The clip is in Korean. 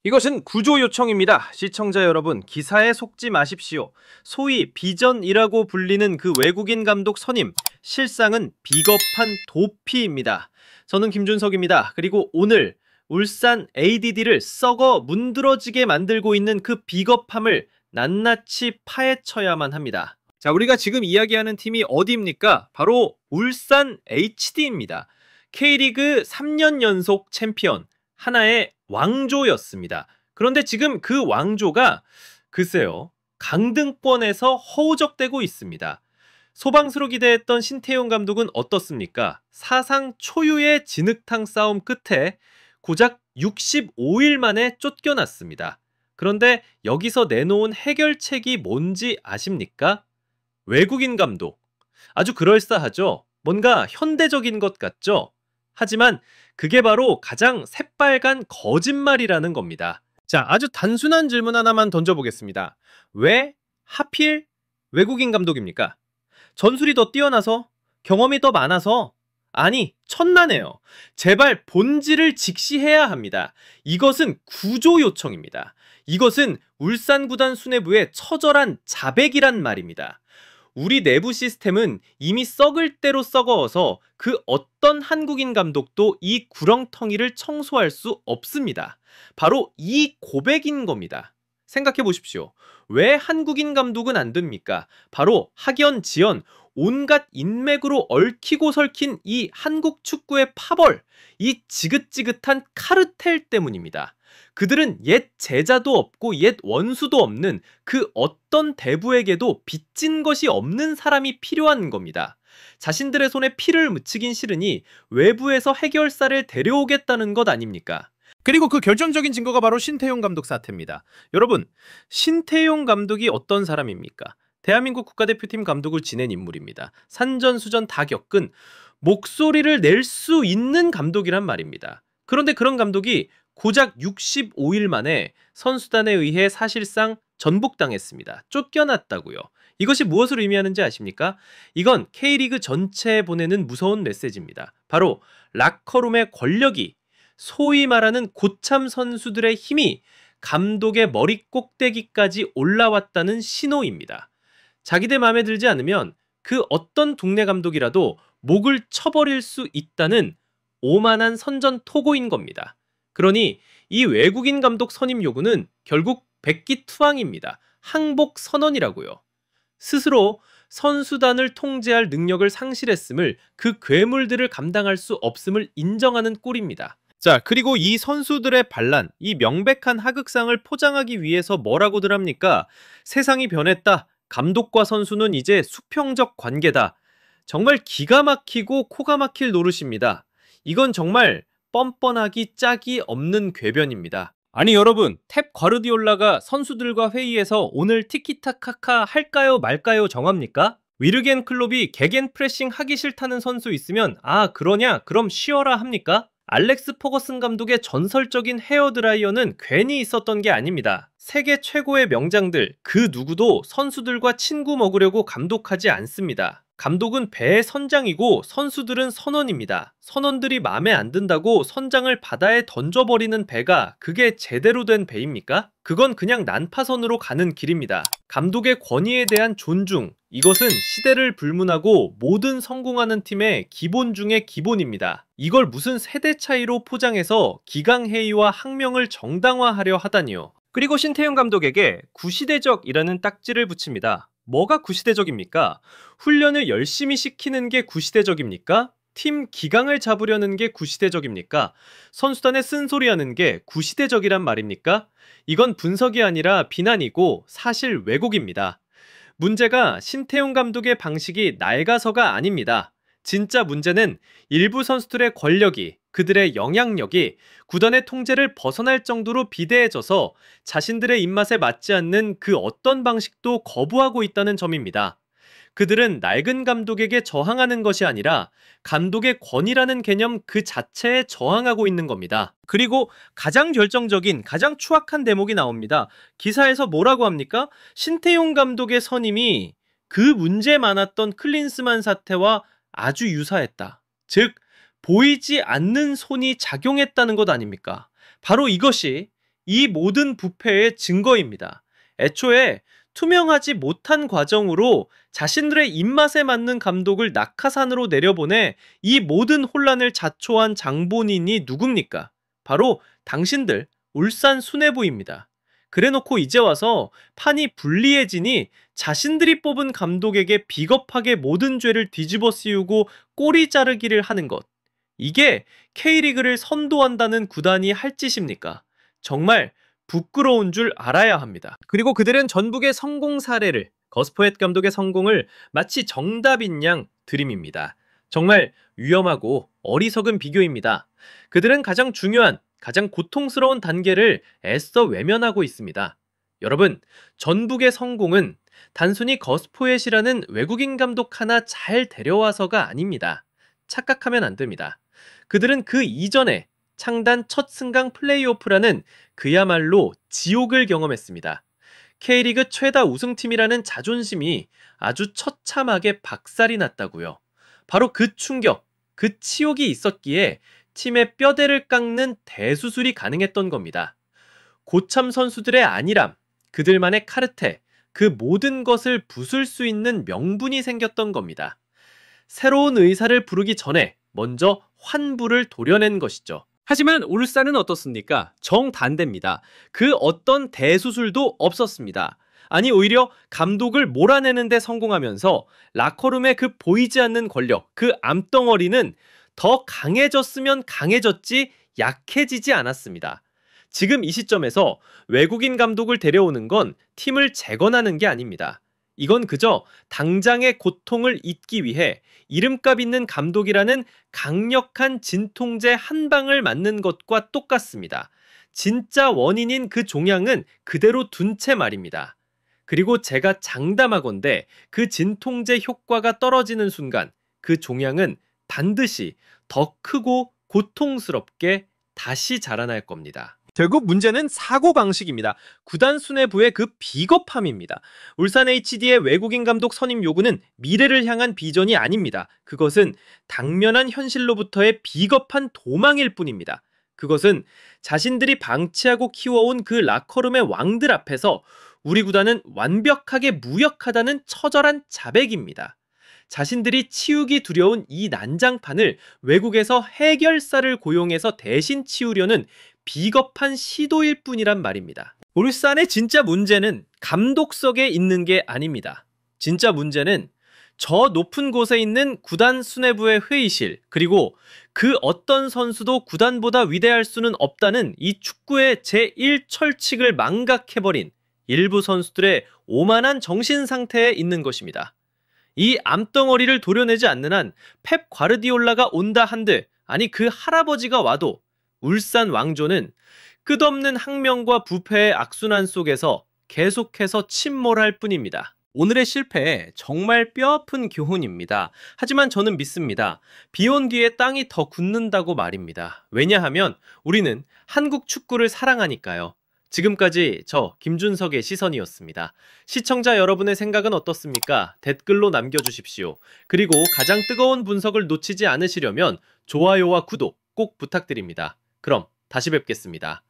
이것은 구조 요청입니다. 시청자 여러분, 기사에 속지 마십시오. 소위 비전이라고 불리는 그 외국인 감독 선임, 실상은 비겁한 도피입니다. 저는 김준석입니다. 그리고 오늘 울산 ADD를 썩어 문드러지게 만들고 있는 그 비겁함을 낱낱이 파헤쳐야만 합니다. 자, 우리가 지금 이야기하는 팀이 어디입니까? 바로 울산 HD입니다. K리그 3년 연속 챔피언, 하나의 왕조였습니다. 그런데 지금 그 왕조가 글쎄요, 강등권에서 허우적대고 있습니다. 소방수로 기대했던 신태용 감독은 어떻습니까? 사상 초유의 진흙탕 싸움 끝에 고작 65일 만에 쫓겨났습니다. 그런데 여기서 내놓은 해결책이 뭔지 아십니까? 외국인 감독. 아주 그럴싸하죠? 뭔가 현대적인 것 같죠? 하지만 그게 바로 가장 새빨간 거짓말이라는 겁니다. 자, 아주 단순한 질문 하나만 던져보겠습니다. 왜 하필 외국인 감독입니까? 전술이 더 뛰어나서? 경험이 더 많아서? 아니, 천만에요. 제발 본질을 직시해야 합니다. 이것은 구조 요청입니다. 이것은 울산 구단 수뇌부의 처절한 자백이란 말입니다. 우리 내부 시스템은 이미 썩을 대로 썩어서 그 어떤 한국인 감독도 이 구렁텅이를 청소할 수 없습니다. 바로 이 고백인 겁니다. 생각해 보십시오. 왜 한국인 감독은 안 됩니까? 바로 학연, 지연, 온갖 인맥으로 얽히고 설킨 이 한국 축구의 파벌, 이 지긋지긋한 카르텔 때문입니다. 그들은 옛 제자도 없고 옛 원수도 없는 그 어떤 대부에게도 빚진 것이 없는 사람이 필요한 겁니다. 자신들의 손에 피를 묻히긴 싫으니 외부에서 해결사를 데려오겠다는 것 아닙니까? 그리고 그 결정적인 증거가 바로 신태용 감독 사태입니다. 여러분, 신태용 감독이 어떤 사람입니까? 대한민국 국가대표팀 감독을 지낸 인물입니다. 산전수전 다 겪은 목소리를 낼 수 있는 감독이란 말입니다. 그런데 그런 감독이 고작 65일 만에 선수단에 의해 사실상 전복당했습니다. 쫓겨났다고요. 이것이 무엇을 의미하는지 아십니까? 이건 K리그 전체에 보내는 무서운 메시지입니다. 바로 락커룸의 권력이, 소위 말하는 고참 선수들의 힘이 감독의 머리 꼭대기까지 올라왔다는 신호입니다. 자기들 마음에 들지 않으면 그 어떤 동네 감독이라도 목을 쳐버릴 수 있다는 오만한 선전토고인 겁니다. 그러니 이 외국인 감독 선임 요구는 결국 백기투항입니다. 항복 선언이라고요. 스스로 선수단을 통제할 능력을 상실했음을, 그 괴물들을 감당할 수 없음을 인정하는 꼴입니다. 자, 그리고 이 선수들의 반란, 이 명백한 하극상을 포장하기 위해서 뭐라고들 합니까? 세상이 변했다. 감독과 선수는 이제 수평적 관계다. 정말 기가 막히고 코가 막힐 노릇입니다. 이건 정말 뻔뻔하기 짝이 없는 궤변입니다. 아니 여러분, 탭 과르디올라가 선수들과 회의에서 오늘 티키타카카 할까요 말까요 정합니까? 위르겐 클롭이 개겐 프레싱 하기 싫다는 선수 있으면 아 그러냐? 그럼 쉬어라 합니까? 알렉스 퍼거슨 감독의 전설적인 헤어드라이어는 괜히 있었던 게 아닙니다. 세계 최고의 명장들 그 누구도 선수들과 친구 먹으려고 감독하지 않습니다. 감독은 배의 선장이고 선수들은 선원입니다. 선원들이 마음에 안 든다고 선장을 바다에 던져버리는 배가 그게 제대로 된 배입니까? 그건 그냥 난파선으로 가는 길입니다. 감독의 권위에 대한 존중, 이것은 시대를 불문하고 모든 성공하는 팀의 기본 중의 기본입니다. 이걸 무슨 세대 차이로 포장해서 기강회의와 항명을 정당화하려 하다니요. 그리고 신태용 감독에게 구시대적이라는 딱지를 붙입니다. 뭐가 구시대적입니까? 훈련을 열심히 시키는 게 구시대적입니까? 팀 기강을 잡으려는 게 구시대적입니까? 선수단에 쓴소리하는 게 구시대적이란 말입니까? 이건 분석이 아니라 비난이고 사실 왜곡입니다. 문제가 신태용 감독의 방식이 낡아서가 아닙니다. 진짜 문제는 일부 선수들의 권력이, 그들의 영향력이 구단의 통제를 벗어날 정도로 비대해져서 자신들의 입맛에 맞지 않는 그 어떤 방식도 거부하고 있다는 점입니다. 그들은 낡은 감독에게 저항하는 것이 아니라 감독의 권위라는 개념 그 자체에 저항하고 있는 겁니다. 그리고 가장 결정적인, 가장 추악한 대목이 나옵니다. 기사에서 뭐라고 합니까? 신태용 감독의 선임이 그 문제 많았던 클린스만 사태와 아주 유사했다. 즉, 보이지 않는 손이 작용했다는 것 아닙니까? 바로 이것이 이 모든 부패의 증거입니다. 애초에 투명하지 못한 과정으로 자신들의 입맛에 맞는 감독을 낙하산으로 내려보내 이 모든 혼란을 자초한 장본인이 누굽니까? 바로 당신들 울산 수뇌부입니다. 그래놓고 이제 와서 판이 불리해지니 자신들이 뽑은 감독에게 비겁하게 모든 죄를 뒤집어 씌우고 꼬리 자르기를 하는 것. 이게 K리그를 선도한다는 구단이 할 짓입니까? 정말 부끄러운 줄 알아야 합니다. 그리고 그들은 전북의 성공 사례를, 거스포햇 감독의 성공을 마치 정답인 양 들이밉니다. 정말 위험하고 어리석은 비교입니다. 그들은 가장 중요한, 가장 고통스러운 단계를 애써 외면하고 있습니다. 여러분, 전북의 성공은 단순히 거스포햇이라는 외국인 감독 하나 잘 데려와서가 아닙니다. 착각하면 안 됩니다. 그들은 그 이전에 창단 첫 승강 플레이오프라는 그야말로 지옥을 경험했습니다. K리그 최다 우승팀이라는 자존심이 아주 처참하게 박살이 났다고요. 바로 그 충격, 그 치욕이 있었기에 팀의 뼈대를 깎는 대수술이 가능했던 겁니다. 고참 선수들의 안일함, 그들만의 카르텔, 그 모든 것을 부술 수 있는 명분이 생겼던 겁니다. 새로운 의사를 부르기 전에 먼저 환부를 도려낸 것이죠. 하지만 울산은 어떻습니까? 정반대입니다. 그 어떤 대수술도 없었습니다. 아니 오히려 감독을 몰아내는 데 성공하면서 라커룸의 그 보이지 않는 권력, 그 암덩어리는 더 강해졌으면 강해졌지 약해지지 않았습니다. 지금 이 시점에서 외국인 감독을 데려오는 건 팀을 재건하는 게 아닙니다. 이건 그저 당장의 고통을 잊기 위해 이름값 있는 감독이라는 강력한 진통제 한 방을 맞는 것과 똑같습니다. 진짜 원인인 그 종양은 그대로 둔 채 말입니다. 그리고 제가 장담하건대 그 진통제 효과가 떨어지는 순간 그 종양은 반드시 더 크고 고통스럽게 다시 자라날 겁니다. 결국 문제는 사고방식입니다. 구단 수뇌부의 그 비겁함입니다. 울산 HD의 외국인 감독 선임 요구는 미래를 향한 비전이 아닙니다. 그것은 당면한 현실로부터의 비겁한 도망일 뿐입니다. 그것은 자신들이 방치하고 키워온 그 라커룸의 왕들 앞에서 우리 구단은 완벽하게 무력하다는 처절한 자백입니다. 자신들이 치우기 두려운 이 난장판을 외국에서 해결사를 고용해서 대신 치우려는 비겁한 시도일 뿐이란 말입니다. 울산의 진짜 문제는 감독석에 있는 게 아닙니다. 진짜 문제는 저 높은 곳에 있는 구단 수뇌부의 회의실, 그리고 그 어떤 선수도 구단보다 위대할 수는 없다는 이 축구의 제1철칙을 망각해버린 일부 선수들의 오만한 정신 상태에 있는 것입니다. 이 암덩어리를 도려내지 않는 한 펩 과르디올라가 온다 한들, 아니 그 할아버지가 와도 울산 왕조는 끝없는 항명과 부패의 악순환 속에서 계속해서 침몰할 뿐입니다. 오늘의 실패에 정말 뼈아픈 교훈입니다. 하지만 저는 믿습니다. 비온 뒤에 땅이 더 굳는다고 말입니다. 왜냐하면 우리는 한국 축구를 사랑하니까요. 지금까지 저 김준석의 시선이었습니다. 시청자 여러분의 생각은 어떻습니까? 댓글로 남겨주십시오. 그리고 가장 뜨거운 분석을 놓치지 않으시려면 좋아요와 구독 꼭 부탁드립니다. 그럼 다시 뵙겠습니다.